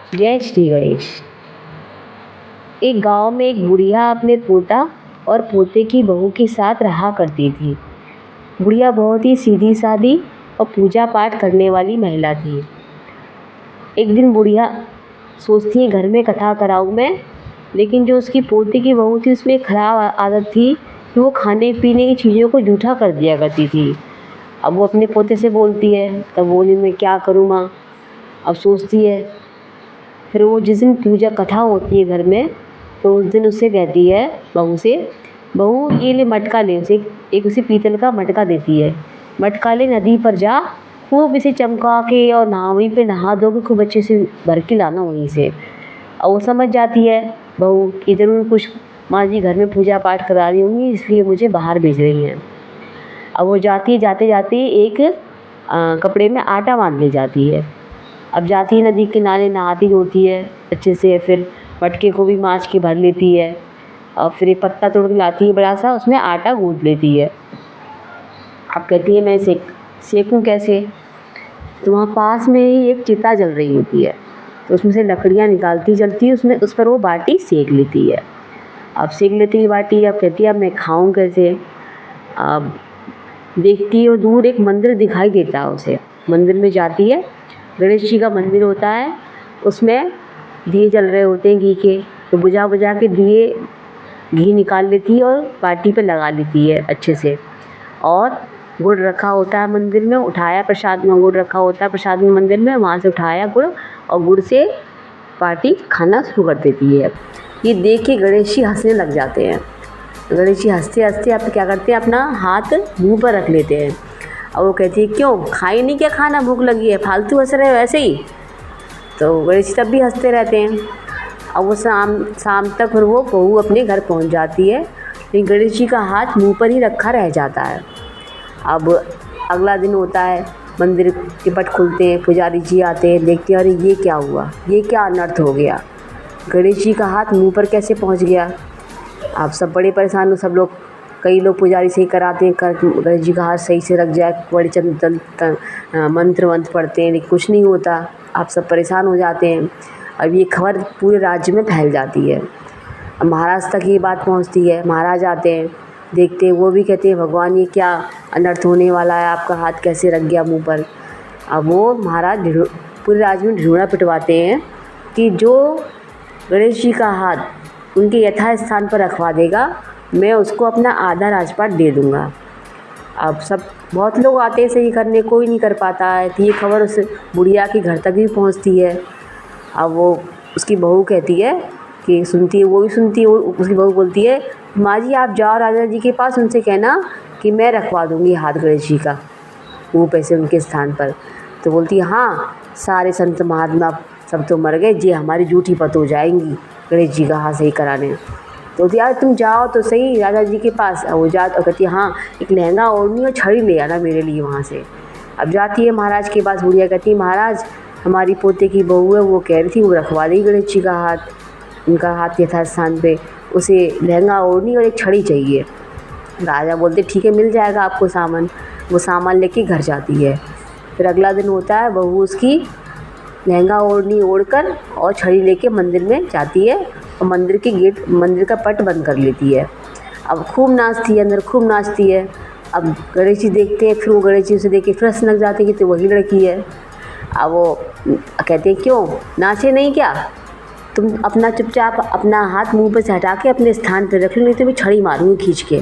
जय श्री गणेश। एक गांव में एक बुढ़िया अपने पोता और पोते की बहू के साथ रहा करती थी। बुढ़िया बहुत ही सीधी सादी और पूजा पाठ करने वाली महिला थी। एक दिन बुढ़िया सोचती है घर में कथा कराऊं मैं, लेकिन जो उसकी पोते की बहू थी उसमें खराब आदत थी कि वो खाने पीने की चीज़ों को जूठा कर दिया करती थी। अब वो अपने पोते से बोलती है, तब बोली मैं क्या करूँ माँ। अब सोचती है, फिर वो जिस दिन पूजा कथा होती है घर में, तो उस दिन उससे कहती है बहू से, बहू ये ले मटका ले। उसे एक उसे पीतल का मटका देती है, मटका ले नदी पर जा, खूब इसे चमका के और वहीं पे नहा धो के खूब अच्छे से भर के लाना वहीं से। और वो समझ जाती है बहू कि ज़रूर कुछ माँ जी घर में पूजा पाठ करा रही होंगी, इसलिए मुझे बाहर भेज रही हैं। अब वो जाती जाते जाते एक कपड़े में आटा बांध ले जाती है। अब जाती है नदी किनारे, नहाती धोती है अच्छे से, फिर मटके को भी माँज के भर लेती है और फिर एक पत्ता तोड़ के लाती है बड़ा सा, उसमें आटा गूँथ लेती है। अब कहती है मैं सेकूँ कैसे। तो वहाँ पास में ही एक चिता जल रही होती है, तो उसमें से लकड़ियाँ निकालती जलती है, उसमें उस पर वो बाटी सेक लेती है। अब सेक लेती है बाटी। अब कहती है अब मैं खाऊँ कैसे। अब देखती है वो दूर एक मंदिर दिखाई देता है उसे। मंदिर में जाती है, गणेश जी का मंदिर होता है, उसमें दिए जल रहे होते हैं घी के, तो बुझा बुझा के दिए घी निकाल लेती है और बाटी पे लगा लेती है अच्छे से। और गुड़ रखा होता है मंदिर में, उठाया प्रसाद में गुड़ रखा होता है प्रसाद में मंदिर में, वहाँ से उठाया गुड़ और गुड़ से बाटी खाना शुरू कर देती है। ये देख के गणेश जी हंसने लग जाते हैं। गणेश जी हंसते हंसते आप क्या करते हैं, अपना हाथ मुंह पर रख लेते हैं। और वो कहती है क्यों खाई नहीं क्या खाना, भूख लगी है, फालतू हंस रहे हो ऐसे ही। तो गणेश जी तब भी हंसते रहते हैं। अब वो शाम तक फिर वो बहू अपने घर पहुंच जाती है, लेकिन गणेश जी का हाथ मुंह पर ही रखा रह जाता है। अब अगला दिन होता है, मंदिर के पट खुलते हैं, पुजारी जी आते हैं, देखते हैं अरे ये क्या हुआ, ये क्या अनर्थ हो गया, गणेश जी का हाथ मुंह पर कैसे पहुंच गया। आप सब बड़े परेशान हो, सब लोग, कई लोग पुजारी से ही कराते हैं गणेश जी का हाथ सही से रख जाए, बड़े मंत्र वंत्र पढ़ते हैं, लेकिन कुछ नहीं होता। आप सब परेशान हो जाते हैं। अब ये खबर पूरे राज्य में फैल जाती है। अब महाराज तक ये बात पहुंचती है। महाराज आते हैं, देखते हैं, वो भी कहते हैं भगवान ये क्या अनर्थ होने वाला है, आपका हाथ कैसे रख गया मुँह पर। अब वो महाराज पूरे राज्य में ढिंढोरा पिटवाते हैं कि जो गणेश जी का हाथ उनके यथा स्थान पर रखवा देगा, मैं उसको अपना आधा राजपाट दे दूँगा। अब सब बहुत लोग आते हैं सही करने, कोई नहीं कर पाता है। तो ये खबर उस बुढ़िया के घर तक भी पहुंचती है। अब वो उसकी बहू कहती है कि सुनती है, वो भी सुनती है। उसकी बहू बोलती है माँ जी आप जाओ राजा जी के पास, उनसे कहना कि मैं रखवा दूँगी हाथ गणेश जी का, वो पैसे उनके स्थान पर। तो बोलती है हाँ सारे संत महात्मा सब तो मर गए, जी हमारी जूठी पत हो जाएंगी गणेश जी का हाथ सही कराने। तो यार तुम जाओ तो सही राजा जी के पास। वो जा और कहती है हाँ एक लहंगा ओढ़नी और छड़ी ले आना मेरे लिए वहाँ से। अब जाती है महाराज के पास। बुढ़िया कहती है महाराज हमारी पोते की बहू है, वो कह रही थी वो रखवा देगी गणेश जी का हाथ, उनका हाथ यथास्थान पे, उसे लहंगा ओढ़नी और एक छड़ी चाहिए। राजा बोलते ठीक है मिल जाएगा आपको सामान। वो सामान लेके घर जाती है। फिर अगला दिन होता है, बहू उसकी लहंगा ओढ़नी ओढ़कर और छड़ी लेके मंदिर में जाती है और मंदिर का पट बंद कर लेती है। अब खूब नाचती है, अंदर खूब नाचती है। अब गणेश जी देखते हैं, फिर वो गणेश जी उसे देख के फिर हंसने लग जाते हैं कि तो वही लड़की है। अब वो कहते हैं क्यों नाचे नहीं क्या, तुम अपना चुपचाप अपना हाथ मुंह पर से हटा के अपने स्थान पर रख लो, नहीं तो मैं छड़ी मारूंगी खींच के।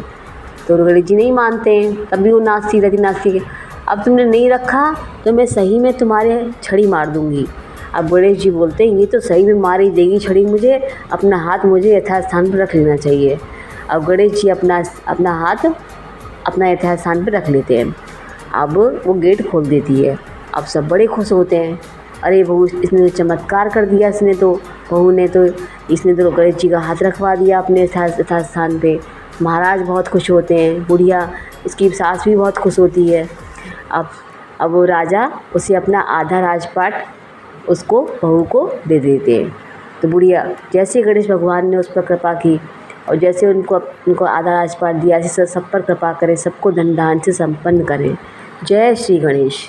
तो गणेश जी नहीं मानते हैं, तब भी वो नाचती रहती। अब तुमने नहीं रखा तो मैं सही में तुम्हारे छड़ी मार दूंगी। अब गणेश जी बोलते हैं ये तो सही में मार ही देगी छड़ी मुझे, अपना हाथ मुझे यथास्थान पर रख लेना चाहिए। अब गणेश जी अपना हाथ अपना यथास्थान पर रख लेते हैं। अब वो गेट खोल देती है। अब सब बड़े खुश होते हैं, अरे बहू इसने चमत्कार कर दिया, बहू ने तो इसने तो गणेश जी का हाथ रखवा दिया अपने यथास्थान पे। महाराज बहुत खुश होते हैं, बुढ़िया इसकी सास भी बहुत खुश होती है। अब वो राजा उसे अपना आधा राजपाट उसको बहू को दे देते हैं। तो बुढ़िया जैसे गणेश भगवान ने उस पर कृपा की और जैसे उनको आधा राजपाट दिया, ऐसे सब पर कृपा करें, सबको धन धान्य से संपन्न करें। जय श्री गणेश।